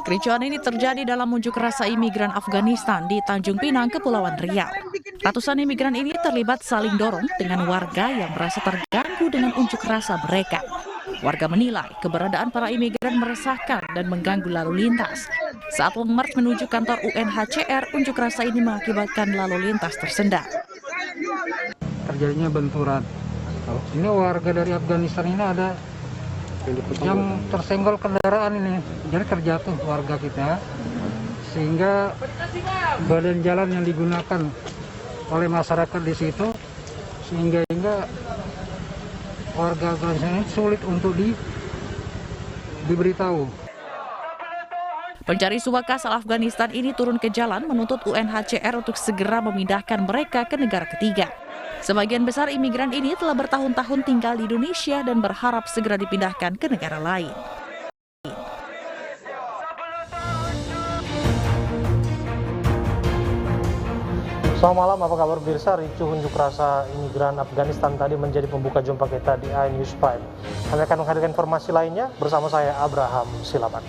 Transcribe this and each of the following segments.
Kericuan ini terjadi dalam unjuk rasa imigran Afghanistan di Tanjung Pinang, Kepulauan Riau. Ratusan imigran ini terlibat saling dorong dengan warga yang merasa terganggu dengan unjuk rasa mereka. Warga menilai keberadaan para imigran meresahkan dan mengganggu lalu lintas. Saat long march menuju kantor UNHCR, unjuk rasa ini mengakibatkan lalu lintas tersendat. Terjadinya benturan. Ini warga dari Afghanistan ini ada yang tersenggol kendaraan ini, jadi terjatuh warga kita, sehingga badan jalan yang digunakan oleh masyarakat di situ, sehingga warga Afghanistan ini sulit untuk diberitahu. Pencari suaka asal Afghanistan ini turun ke jalan menuntut UNHCR untuk segera memindahkan mereka ke negara ketiga. Sebagian besar imigran ini telah bertahun-tahun tinggal di Indonesia dan berharap segera dipindahkan ke negara lain. Selamat malam, apa kabar pemirsa? Ricuh unjuk rasa imigran Afghanistan tadi menjadi pembuka jumpa kita di iNews Prime. Kami akan menghadirkan informasi lainnya bersama saya Abraham Silaban.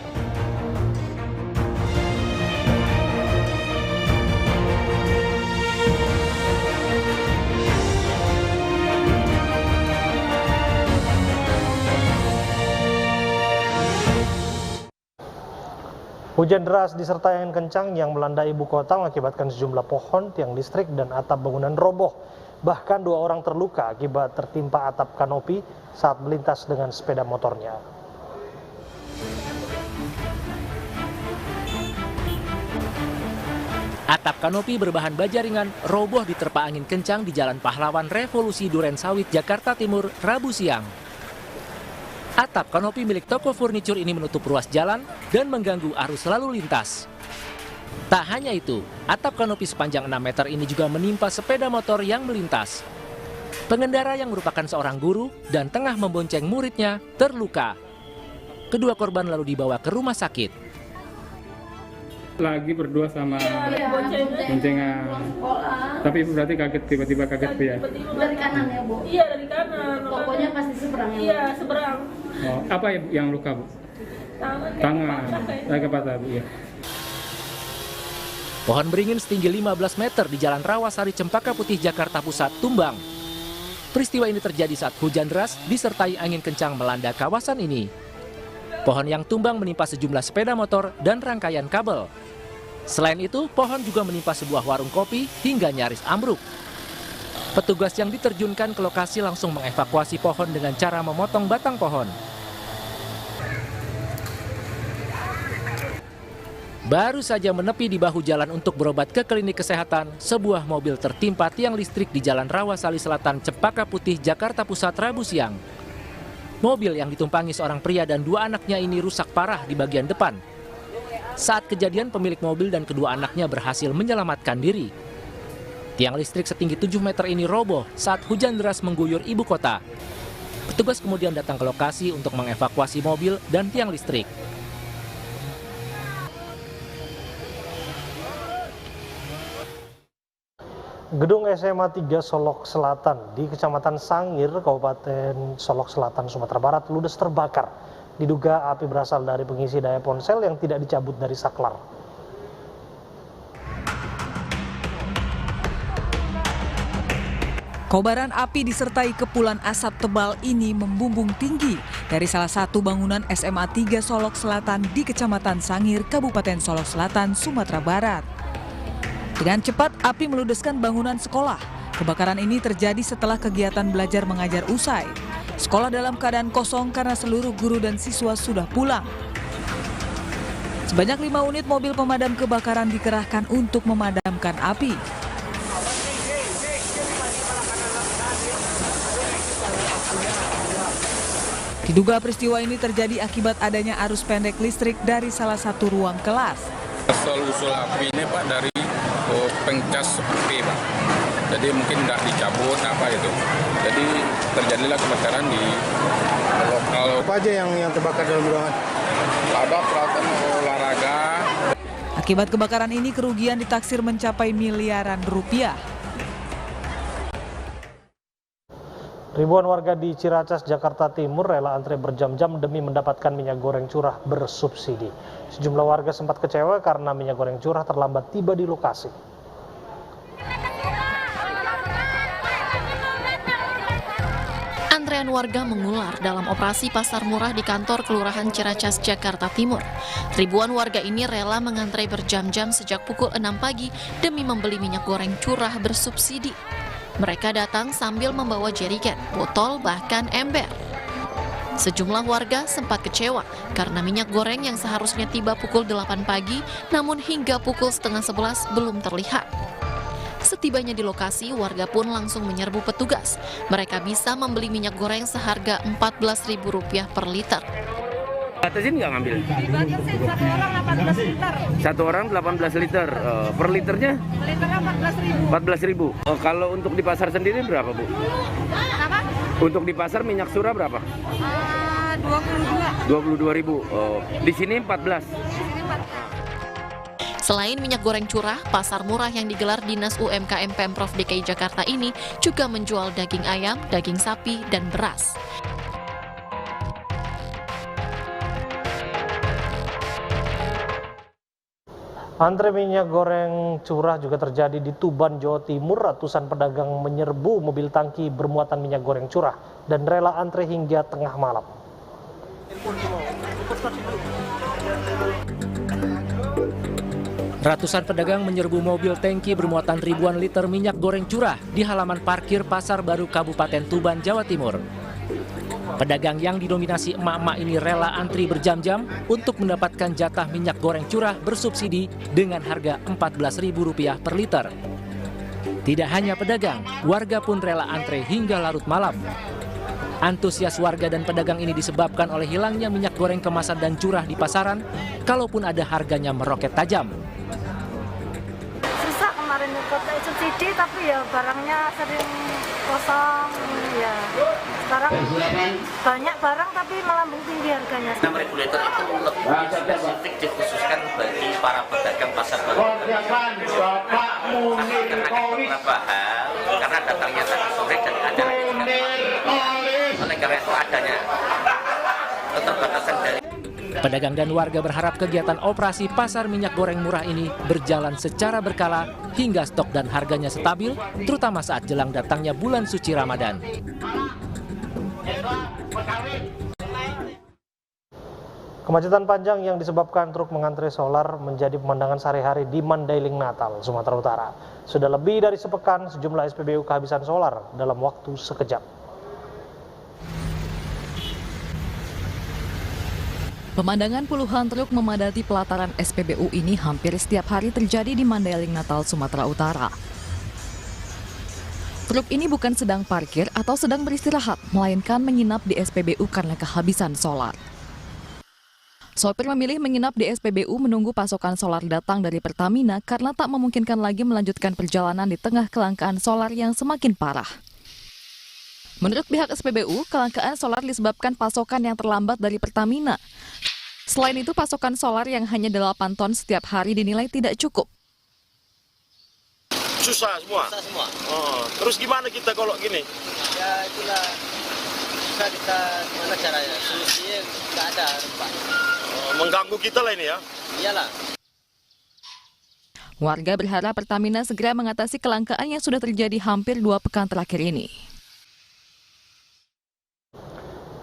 Hujan deras disertai angin kencang yang melanda ibu kota mengakibatkan sejumlah pohon, tiang listrik, dan atap bangunan roboh. Bahkan 2 orang terluka akibat tertimpa atap kanopi saat melintas dengan sepeda motornya. Atap kanopi berbahan baja ringan roboh diterpa angin kencang di Jalan Pahlawan Revolusi Durensawit, Jakarta Timur, Rabu siang. Atap kanopi milik toko furnitur ini menutup ruas jalan dan mengganggu arus lalu lintas. Tak hanya itu, atap kanopi sepanjang 6 meter ini juga menimpa sepeda motor yang melintas. Pengendara yang merupakan seorang guru dan tengah membonceng muridnya terluka. Kedua korban lalu dibawa ke rumah sakit. Lagi berdua sama boncengan. Tapi ibu berarti kaget, tiba-tiba kaget ya? Dari kanan ya, Bu? Iya, dari kanan. Pokoknya pasti seberang ya? Iya, seberang. Oh, apa yang luka, Bu? Tangan. Lagi patah, Bu, ya. Pohon beringin setinggi 15 meter di Jalan Rawasari, Cempaka Putih, Jakarta Pusat, tumbang. Peristiwa ini terjadi saat hujan deras disertai angin kencang melanda kawasan ini. Pohon yang tumbang menimpa sejumlah sepeda motor dan rangkaian kabel. Selain itu, pohon juga menimpa sebuah warung kopi hingga nyaris ambruk. Petugas yang diterjunkan ke lokasi langsung mengevakuasi pohon dengan cara memotong batang pohon. Baru saja menepi di bahu jalan untuk berobat ke klinik kesehatan, sebuah mobil tertimpa tiang listrik di Jalan Rawasari Selatan, Cempaka Putih, Jakarta Pusat, Rabu siang. Mobil yang ditumpangi seorang pria dan 2 anaknya ini rusak parah di bagian depan. Saat kejadian, pemilik mobil dan kedua anaknya berhasil menyelamatkan diri. Tiang listrik setinggi 7 meter ini roboh saat hujan deras mengguyur ibu kota. Petugas kemudian datang ke lokasi untuk mengevakuasi mobil dan tiang listrik. Gedung SMA 3 Solok Selatan di Kecamatan Sangir, Kabupaten Solok Selatan, Sumatera Barat ludes terbakar. Diduga api berasal dari pengisi daya ponsel yang tidak dicabut dari saklar. Kobaran api disertai kepulan asap tebal ini membumbung tinggi dari salah satu bangunan SMA 3 Solok Selatan di Kecamatan Sangir, Kabupaten Solok Selatan, Sumatera Barat. Dengan cepat, api meludeskan bangunan sekolah. Kebakaran ini terjadi setelah kegiatan belajar mengajar usai. Sekolah dalam keadaan kosong karena seluruh guru dan siswa sudah pulang. Sebanyak 5 unit mobil pemadam kebakaran dikerahkan untuk memadamkan api. Diduga peristiwa ini terjadi akibat adanya arus pendek listrik dari salah satu ruang kelas. Usul apinya Pak dari pengcas api Pak. Jadi mungkin nggak dicabut apa itu. Jadi terjadilah kebakaran di lokal. Apa aja yang terbakar dalam ruangan? Ada peralatan olahraga. Akibat kebakaran ini kerugian ditaksir mencapai miliaran rupiah. Ribuan warga di Ciracas, Jakarta Timur rela antre berjam-jam demi mendapatkan minyak goreng curah bersubsidi. Sejumlah warga sempat kecewa karena minyak goreng curah terlambat tiba di lokasi. Antrean warga mengular dalam operasi pasar murah di kantor Kelurahan Ciracas, Jakarta Timur. Ribuan warga ini rela mengantre berjam-jam sejak pukul 6 pagi demi membeli minyak goreng curah bersubsidi. Mereka datang sambil membawa jerigen, botol, bahkan ember. Sejumlah warga sempat kecewa karena minyak goreng yang seharusnya tiba pukul 8 pagi, namun hingga pukul setengah 11 belum terlihat. Setibanya di lokasi, warga pun langsung menyerbu petugas. Mereka bisa membeli minyak goreng seharga Rp14.000 per liter. Batasin nggak ngambil? Dibatasi satu orang 18 liter. Satu orang 18 liter. Per liternya? Liternya 14.000. Kalau untuk di pasar sendiri berapa, Bu? Apa? Untuk di pasar minyak curah berapa? 22. 22.000. Di sini 14. Selain minyak goreng curah, pasar murah yang digelar Dinas UMKM Pemprov DKI Jakarta ini juga menjual daging ayam, daging sapi, dan beras. Antre minyak goreng curah juga terjadi di Tuban, Jawa Timur. Ratusan pedagang menyerbu mobil tangki bermuatan minyak goreng curah dan rela antre hingga tengah malam. Ratusan pedagang menyerbu mobil tangki bermuatan ribuan liter minyak goreng curah di halaman parkir Pasar Baru Kabupaten Tuban, Jawa Timur. Pedagang yang didominasi emak-emak ini rela antri berjam-jam untuk mendapatkan jatah minyak goreng curah bersubsidi dengan harga Rp14.000 per liter. Tidak hanya pedagang, warga pun rela antre hingga larut malam. Antusias warga dan pedagang ini disebabkan oleh hilangnya minyak goreng kemasan dan curah di pasaran, kalaupun ada harganya meroket tajam. Susah kemarin ikut subsidi, tapi ya barangnya sering kosong ya. Sekarang banyak barang tapi melambung tinggi harganya. 6.000 liter itu lebih spesifik dikhususkan bagi para pedagang pasar baru. Karena beberapa hal, karena datangnya tadi sore dan ada oleh karena itu adanya keterbatasan dari. Pedagang dan warga berharap kegiatan operasi pasar minyak goreng murah ini berjalan secara berkala hingga stok dan harganya stabil, terutama saat jelang datangnya bulan suci Ramadan. Kemacetan panjang yang disebabkan truk mengantre solar menjadi pemandangan sehari-hari di Mandailing, Natal, Sumatera Utara. Sudah lebih dari sepekan, sejumlah SPBU kehabisan solar dalam waktu sekejap. Pemandangan puluhan truk memadati pelataran SPBU ini hampir setiap hari terjadi di Mandailing, Natal, Sumatera Utara. Truk ini bukan sedang parkir atau sedang beristirahat, melainkan menginap di SPBU karena kehabisan solar. Sopir memilih menginap di SPBU menunggu pasokan solar datang dari Pertamina karena tak memungkinkan lagi melanjutkan perjalanan di tengah kelangkaan solar yang semakin parah. Menurut pihak SPBU, kelangkaan solar disebabkan pasokan yang terlambat dari Pertamina. Selain itu, pasokan solar yang hanya 8 ton setiap hari dinilai tidak cukup. Susah semua? Susah semua. Oh, terus gimana kita kalau gini? Ya itulah, susah kita, gimana caranya, solusinya nggak ada, Pak. Mengganggu kita lah ini ya? Iyalah. Warga berharap Pertamina segera mengatasi kelangkaan yang sudah terjadi hampir 2 pekan terakhir ini.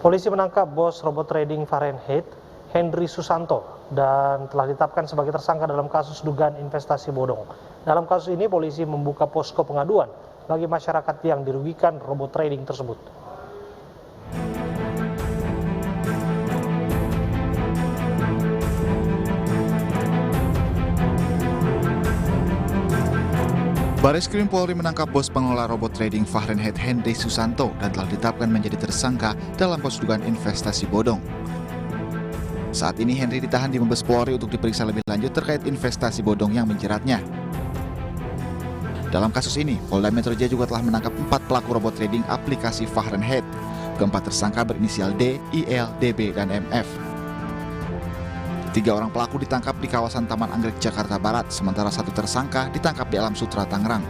Polisi menangkap bos robot trading Fahrenheit, Henry Susanto, dan telah ditetapkan sebagai tersangka dalam kasus dugaan investasi bodong. Dalam kasus ini, polisi membuka posko pengaduan bagi masyarakat yang dirugikan robot trading tersebut. Bareskrim Polri menangkap bos pengelola robot trading Fahrenheit Henry Susanto dan telah ditetapkan menjadi tersangka dalam kasus dugaan investasi bodong. Saat ini Henry ditahan di Mabes Polri untuk diperiksa lebih lanjut terkait investasi bodong yang menjeratnya. Dalam kasus ini, Polda Metro Jaya juga telah menangkap 4 pelaku robot trading aplikasi Fahrenheit. Keempat tersangka berinisial D, IL, DB, dan MF. 3 orang pelaku ditangkap di kawasan Taman Anggrek, Jakarta Barat, sementara 1 tersangka ditangkap di Alam Sutra, Tangerang.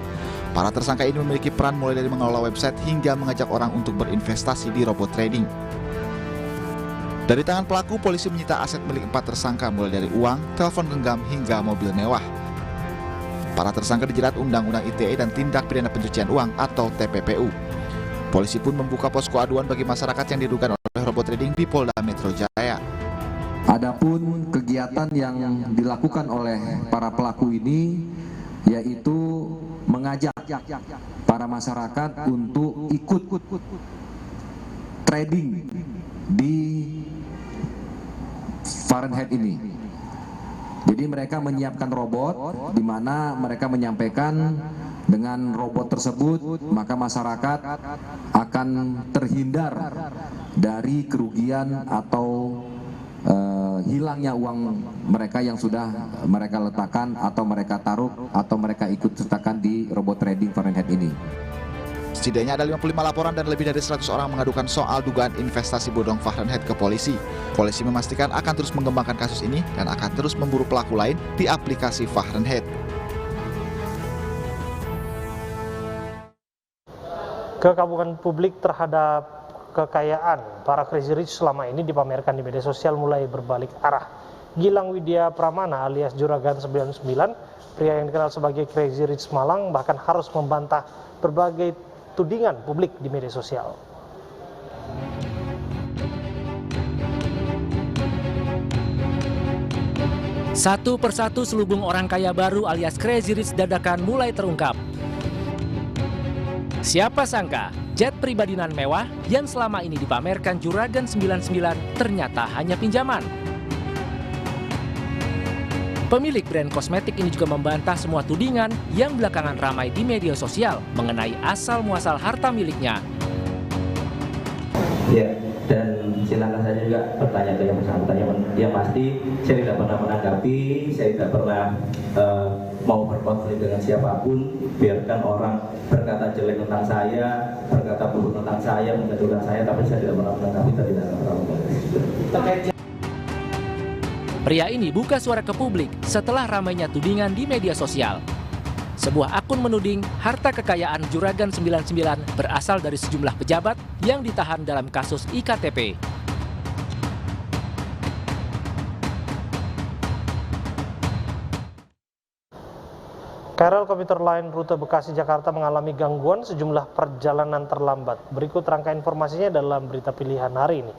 Para tersangka ini memiliki peran mulai dari mengelola website hingga mengajak orang untuk berinvestasi di robot trading. Dari tangan pelaku, polisi menyita aset milik 4 tersangka mulai dari uang, telepon genggam, hingga mobil mewah. Para tersangka dijerat Undang-Undang ITE dan Tindak Pidana Pencucian Uang atau TPPU. Polisi pun membuka posko aduan bagi masyarakat yang diduga oleh robot trading di Polda Metro Jaya. Adapun kegiatan yang dilakukan oleh para pelaku ini yaitu mengajak para masyarakat untuk ikut trading di Fahrenheit ini. Jadi mereka menyiapkan robot di mana mereka menyampaikan dengan robot tersebut maka masyarakat akan terhindar dari kerugian atau hilangnya uang mereka yang sudah mereka letakkan atau mereka taruh atau mereka ikut sertakan di robot trading Fahrenheit ini. Setidaknya ada 55 laporan dan lebih dari 100 orang mengadukan soal dugaan investasi bodong Fahrenheit ke polisi. Polisi memastikan akan terus mengembangkan kasus ini dan akan terus memburu pelaku lain di aplikasi Fahrenheit. Kekaguman publik terhadap kekayaan para Crazy Rich selama ini dipamerkan di media sosial mulai berbalik arah. Gilang Widya Pramana alias Juragan 99, pria yang dikenal sebagai Crazy Rich Malang, bahkan harus membantah berbagai tudingan publik di media sosial. Satu persatu selubung orang kaya baru alias Crazy Rich dadakan mulai terungkap. Siapa sangka jet pribadi nan mewah yang selama ini dipamerkan Juragan 99 ternyata hanya pinjaman. Pemilik brand kosmetik ini juga membantah semua tudingan yang belakangan ramai di media sosial mengenai asal-muasal harta miliknya. Ya, dan silakan saja juga bertanya ke yang bersangkutan. Yang pasti saya tidak pernah menanggapi, saya tidak pernah mau berkonflik dengan siapapun. Biarkan orang berkata jelek tentang saya, berkata buruk tentang saya, menjatuhkan saya, tapi saya tidak pernah menanggapi dan tidak pernah menanggapi. Pria ini buka suara ke publik setelah ramainya tudingan di media sosial. Sebuah akun menuding harta kekayaan Juragan 99 berasal dari sejumlah pejabat yang ditahan dalam kasus IKTP. KRL Komuter Lain rute Bekasi Jakarta mengalami gangguan sejumlah perjalanan terlambat. Berikut rangkaian informasinya dalam berita pilihan hari ini.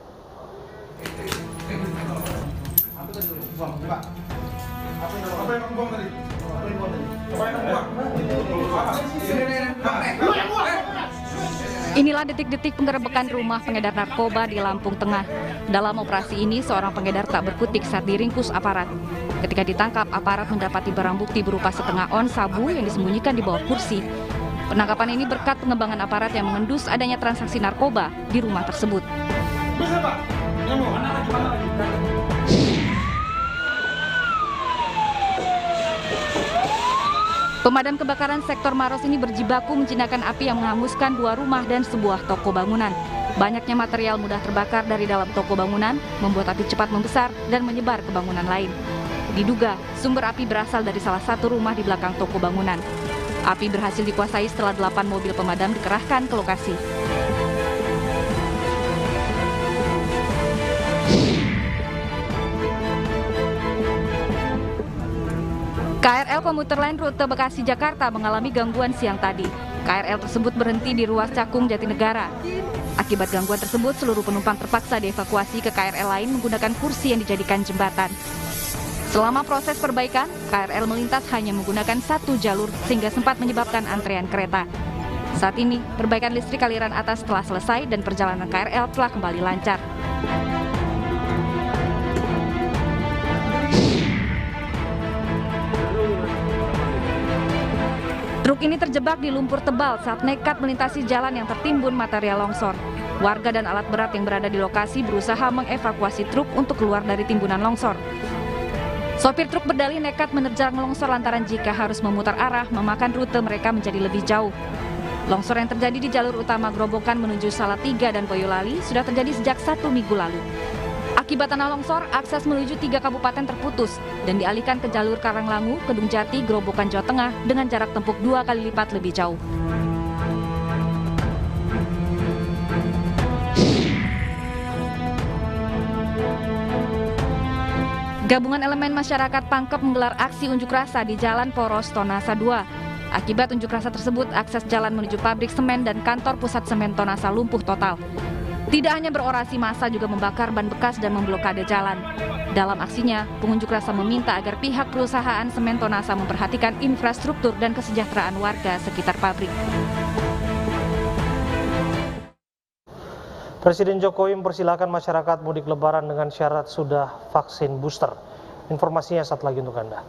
Inilah detik-detik penggerebekan rumah pengedar narkoba di Lampung Tengah. Dalam operasi ini, seorang pengedar tak berkutik saat diringkus aparat. Ketika ditangkap, aparat mendapati barang bukti berupa setengah on sabu yang disembunyikan di bawah kursi. Penangkapan ini berkat pengembangan aparat yang mengendus adanya transaksi narkoba di rumah tersebut. Pemadam kebakaran sektor Maros ini berjibaku menjinakkan api yang menghanguskan 2 rumah dan sebuah toko bangunan. Banyaknya material mudah terbakar dari dalam toko bangunan, membuat api cepat membesar dan menyebar ke bangunan lain. Diduga, sumber api berasal dari salah satu rumah di belakang toko bangunan. Api berhasil dikuasai setelah 8 mobil pemadam dikerahkan ke lokasi. KRL Komuter Lain rute Bekasi Jakarta mengalami gangguan siang tadi. KRL tersebut berhenti di ruas Cakung Jatinegara. Akibat gangguan tersebut, seluruh penumpang terpaksa dievakuasi ke KRL lain menggunakan kursi yang dijadikan jembatan. Selama proses perbaikan, KRL melintas hanya menggunakan 1 jalur sehingga sempat menyebabkan antrean kereta. Saat ini, perbaikan listrik aliran atas telah selesai dan perjalanan KRL telah kembali lancar. Truk ini terjebak di lumpur tebal saat nekat melintasi jalan yang tertimbun material longsor. Warga dan alat berat yang berada di lokasi berusaha mengevakuasi truk untuk keluar dari timbunan longsor. Sopir truk berdalih nekat menerjang longsor lantaran jika harus memutar arah memakan rute mereka menjadi lebih jauh. Longsor yang terjadi di jalur utama Grobogan menuju Salatiga dan Boyolali sudah terjadi sejak 1 minggu lalu. Akibat tanah longsor, akses menuju 3 kabupaten terputus dan dialihkan ke jalur Karanglangu, Kedung Jati, Grobogan, Jawa Tengah dengan jarak tempuh 2 kali lipat lebih jauh. Gabungan elemen masyarakat Pangkep menggelar aksi unjuk rasa di Jalan Poros Tonasa 2. Akibat unjuk rasa tersebut, akses jalan menuju pabrik semen dan kantor pusat semen Tonasa lumpuh total. Tidak hanya berorasi, massa juga membakar ban bekas dan memblokade jalan. Dalam aksinya, pengunjuk rasa meminta agar pihak perusahaan semen Tonasa memperhatikan infrastruktur dan kesejahteraan warga sekitar pabrik. Presiden Jokowi mempersilahkan masyarakat mudik lebaran dengan syarat sudah vaksin booster. Informasinya saat lagi untuk Anda.